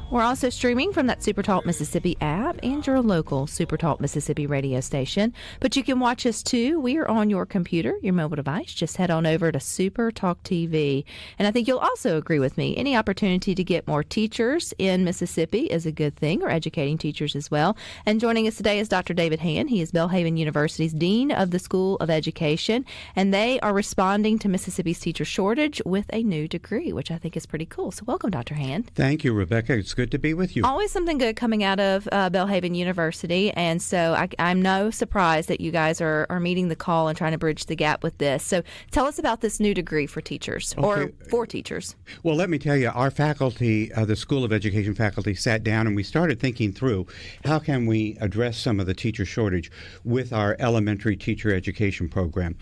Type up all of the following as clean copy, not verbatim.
We're also streaming from that SuperTalk Mississippi app and your local SuperTalk Mississippi radio station. But you can watch us too. We are on your computer, your mobile device. Just head on over to SuperTalk TV. And I think you'll also agree with me. Any opportunity to get more teachers in Mississippi is a good thing, or educating teachers as well. And joining us today is Dr. David Hand. He is Belhaven University's Dean of the School of Education. And they are responding to Mississippi's teacher shortage with a new degree, which I think is pretty cool. So welcome, Dr. Hand. Thank you, Rebecca. It's good to be with you. Always something good coming out of Belhaven University, and so I'm no surprise that you guys are meeting the call and trying to bridge the gap with this. So tell us about this new degree for teachers, or for teachers. Well, let me tell you, our faculty, the School of Education faculty, sat down and we started thinking through how can we address some of the teacher shortage with our elementary teacher education program.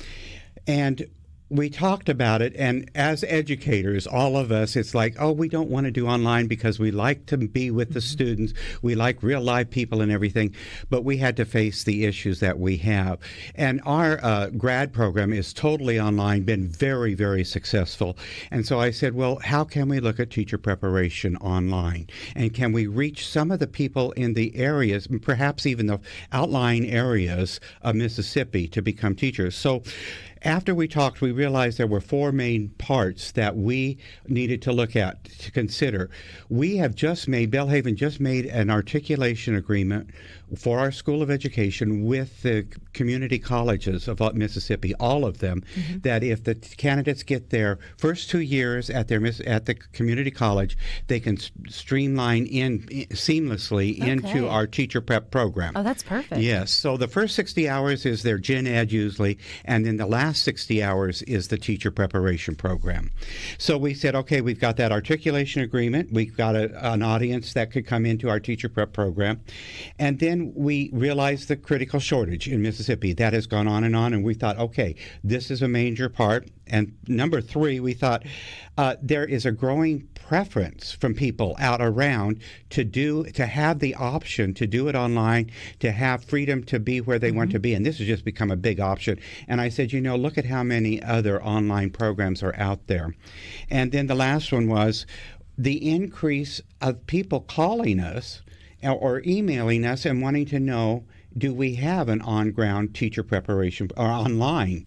And we talked about it, and as educators, all of us, it's like, oh, we don't want to do online because we like to be with the students. We like real live people and everything, but we had to face the issues that we have. And our grad program is totally online, been very, very successful. And so I said, well, how can we look at teacher preparation online? And can we reach some of the people in the areas, perhaps even the outlying areas of Mississippi, to become teachers? So after we talked, we realized there were four main parts that we needed to look at, to consider. We have Belhaven just made an articulation agreement for our School of Education with the community colleges of Mississippi, all of them, that if the candidates get their first 2 years at the community college, they can streamline seamlessly into our teacher prep program. Oh, that's perfect. Yes. So the first 60 hours is their gen ed usually, and then the last 60 hours is the teacher preparation program. So we said, okay, we've got that articulation agreement. We've got an audience that could come into our teacher prep program. And then we realized the critical shortage in Mississippi. That has gone on, and we thought, okay, this is a major part. And number three, we thought there is a growing preference from people out around to have the option to do it online, to have freedom to be where they want to be. And this has just become a big option. And I said, look at how many other online programs are out there. And then the last one was the increase of people calling us or emailing us and wanting to know, do we have an on-ground teacher preparation or online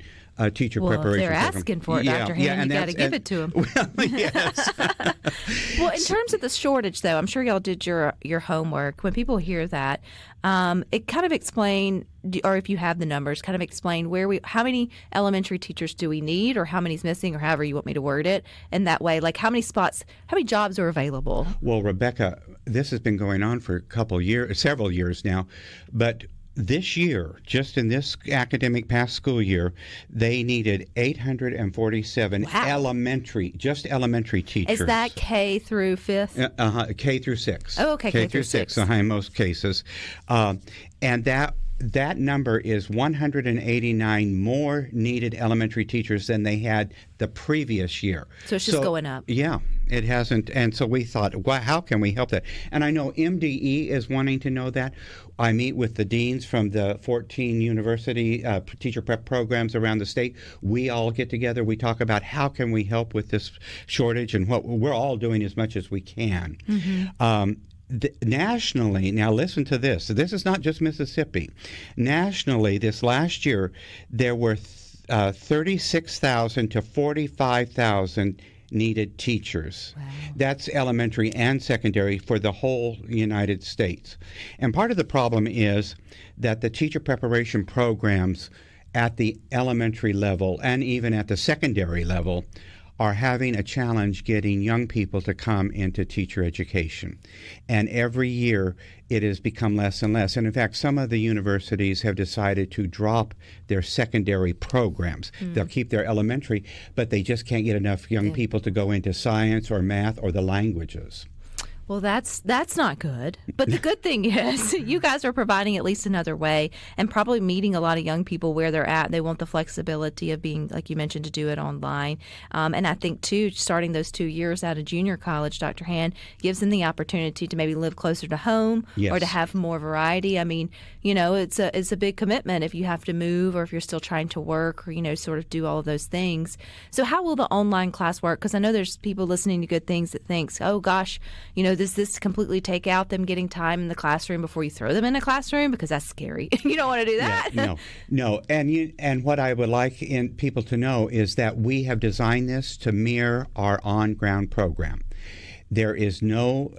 teacher preparation they're program? asking for it, Dr. Hand. You got to give it to them. Well, yes. Well, in terms of the shortage, though, I'm sure y'all did your homework. When people hear that, it kind of explain, or if you have the numbers, kind of explain how many elementary teachers do we need, or how many's missing, or however you want me to word it. And that way, like how many jobs are available? Well, Rebecca, this has been going on for several years now, but this year, just in this academic past school year, they needed 847 elementary teachers. Is that K through 5th? K through 6. Oh, okay, K through 6 in most cases. And that number is 189 more needed elementary teachers than they had the previous year. So it's just going up. Yeah, it hasn't. And so we thought, well, how can we help that? And I know MDE is wanting to know that. I meet with the deans from the 14 university teacher prep programs around the state. We all get together. We talk about how can we help with this shortage, and what we're all doing as much as we can. Nationally, now listen to this. This is not just Mississippi. Nationally, this last year, there were 36,000 to 45,000 needed teachers. Wow. That's elementary and secondary for the whole United States. And part of the problem is that the teacher preparation programs at the elementary level and even at the secondary level are having a challenge getting young people to come into teacher education. And every year it has become less and less. And in fact, some of the universities have decided to drop their secondary programs. They'll keep their elementary, but they just can't get enough young people to go into science or math or the languages. Well, that's not good. But the good thing is you guys are providing at least another way and probably meeting a lot of young people where they're at. They want the flexibility of being, like you mentioned, to do it online. And I think, too, starting those 2 years out of junior college, Dr. Hand, gives them the opportunity to maybe live closer to home or to have more variety. I mean, you know, it's a big commitment if you have to move or if you're still trying to work or, you know, sort of do all of those things. So how will the online class work? Because I know there's people listening to Good Things that thinks, oh, gosh, you know, does this completely take out them getting time in the classroom before you throw them in a classroom? Because that's scary. You don't want to do that. Yeah, no. And what I would like people to know is that we have designed this to mirror our on-ground program. There is no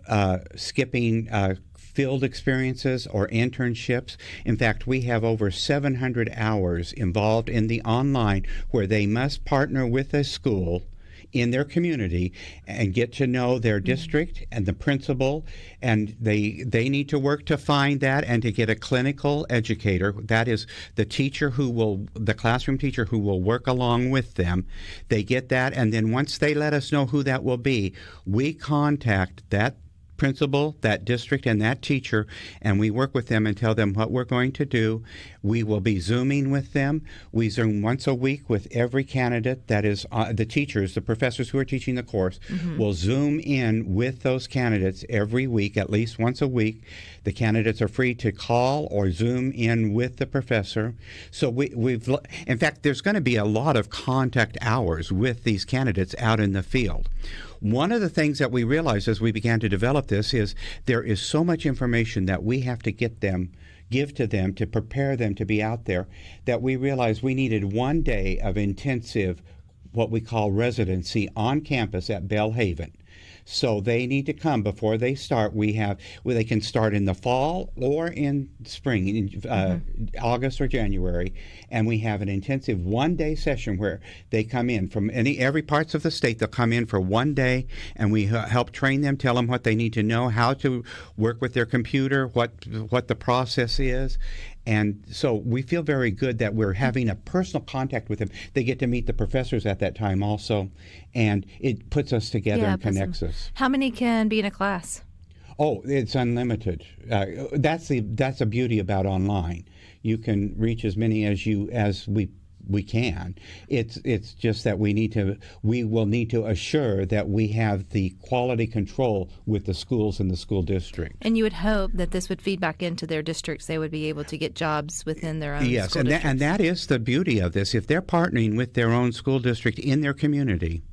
skipping field experiences or internships. In fact, we have over 700 hours involved in the online where they must partner with a school in their community and get to know their district and the principal, and they need to work to find that and to get a clinical educator. That is the classroom teacher who will work along with them. They get that, and then once they let us know who that will be, we contact that principal, that district, and that teacher, and we work with them and tell them what we're going to do. We will be Zooming with them. We Zoom once a week with every candidate. That is, the teachers, the professors who are teaching the course, will Zoom in with those candidates every week, at least once a week. The candidates are free to call or Zoom in with the professor. So in fact, there's going to be a lot of contact hours with these candidates out in the field. One of the things that we realized as we began to develop this is there is so much information that we have to give to them to prepare them to be out there, that we realized we needed 1 day of intensive, what we call residency on campus at Belhaven. So they need to come before they start. They can start in the fall or in spring, in August or January, and we have an intensive 1 day session where they come in from every parts of the state. They'll come in for 1 day, and we help train them, tell them what they need to know, how to work with their computer, what the process is. And so we feel very good that we're having a personal contact with them. They get to meet the professors at that time also, and it puts us together and connects us. How many can be in a class? Oh, it's unlimited. That's the beauty about online. You can reach as many as we can. It's just that we will need to assure that we have the quality control with the schools and the school district. And you would hope that this would feed back into their districts. They would be able to get jobs within their own school districts. Yes, and that is the beauty of this. If they're partnering with their own school district in their community,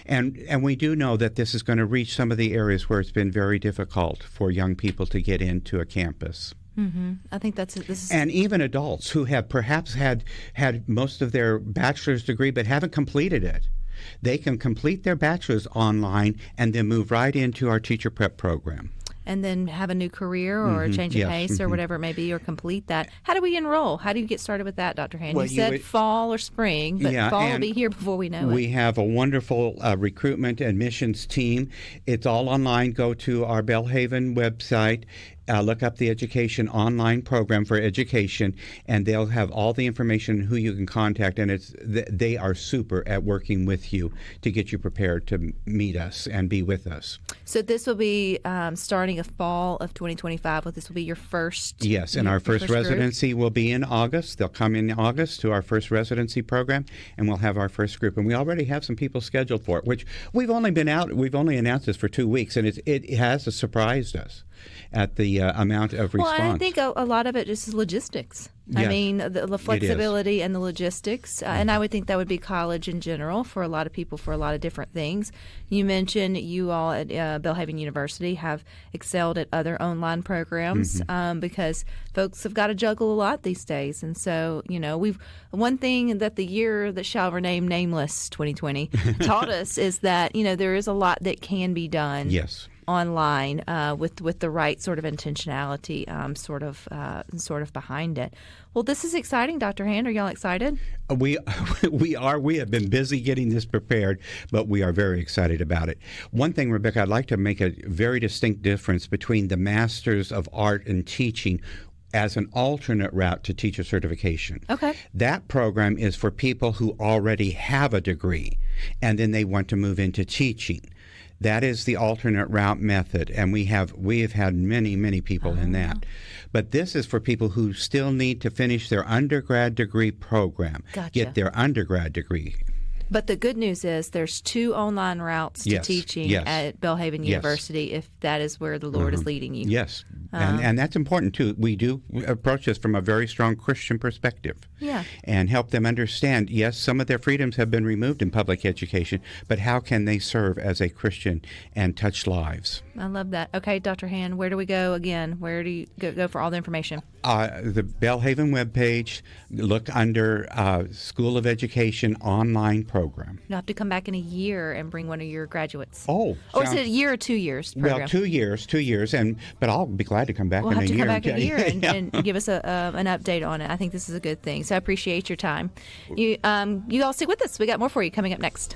and we do know that this is going to reach some of the areas where it's been very difficult for young people to get into a campus. I think and even adults who have perhaps had most of their bachelor's degree but haven't completed it. They can complete their bachelor's online and then move right into our teacher prep program. And then have a new career or a change of pace or whatever it may be, or complete that. How do we enroll? How do you get started with that, Dr. Hand? Well, you said fall or spring, but fall will be here before we know it. We have a wonderful recruitment admissions team. It's all online. Go to our Belhaven website. Look up the education online program for education, and they'll have all the information who you can contact, and they are super at working with you to get you prepared to meet us and be with us. So this will be starting a fall of 2025. This will be your first. Yes, and our first residency will be in August. They'll come in August to our first residency program, and we'll have our first group. And we already have some people scheduled for it, which we've only announced this for 2 weeks, and it has surprised us at the amount of response. Well, I think a lot of it just is logistics. Yes, I mean, the flexibility and the logistics. And I would think that would be college in general for a lot of people for a lot of different things. You mentioned you all at Belhaven University have excelled at other online programs because folks have got to juggle a lot these days. And so, one thing that the year that shall remain nameless, 2020, taught us is that, there is a lot that can be done. Yes. Online with the right sort of intentionality sort of behind it. Well, this is exciting, Dr. Hand. Are y'all excited? We are. We have been busy getting this prepared, but we are very excited about it. One thing, Rebecca, I'd like to make a very distinct difference between the Masters of Art in Teaching as an alternate route to teacher certification. Okay. That program is for people who already have a degree and then they want to move into teaching. That is the alternate route method, and we have had many people in that. But this is for people who still need to finish their undergrad degree program, Gotcha. Get their undergrad degree. But the good news is there's 2 online routes to Yes, teaching yes. at Belhaven Yes. University if that is where the Lord is leading you. Yes, and that's important too. We do approach this from a very strong Christian perspective. Yeah. And help them understand, yes, some of their freedoms have been removed in public education, but how can they serve as a Christian and touch lives? I love that. Okay, Dr. Hand, where do we go again? Where do you go for all the information? The Belhaven webpage, look under School of Education online program. You'll have to come back in a year and bring one of your graduates. Oh, Or is it a year or 2 years program? Well, 2 years, but I'll be glad to come back We'll in have a to year. come back a year Yeah. and give us an update on it. I think this is a good thing. So I appreciate your time. You all stick with us. We got more for you coming up next.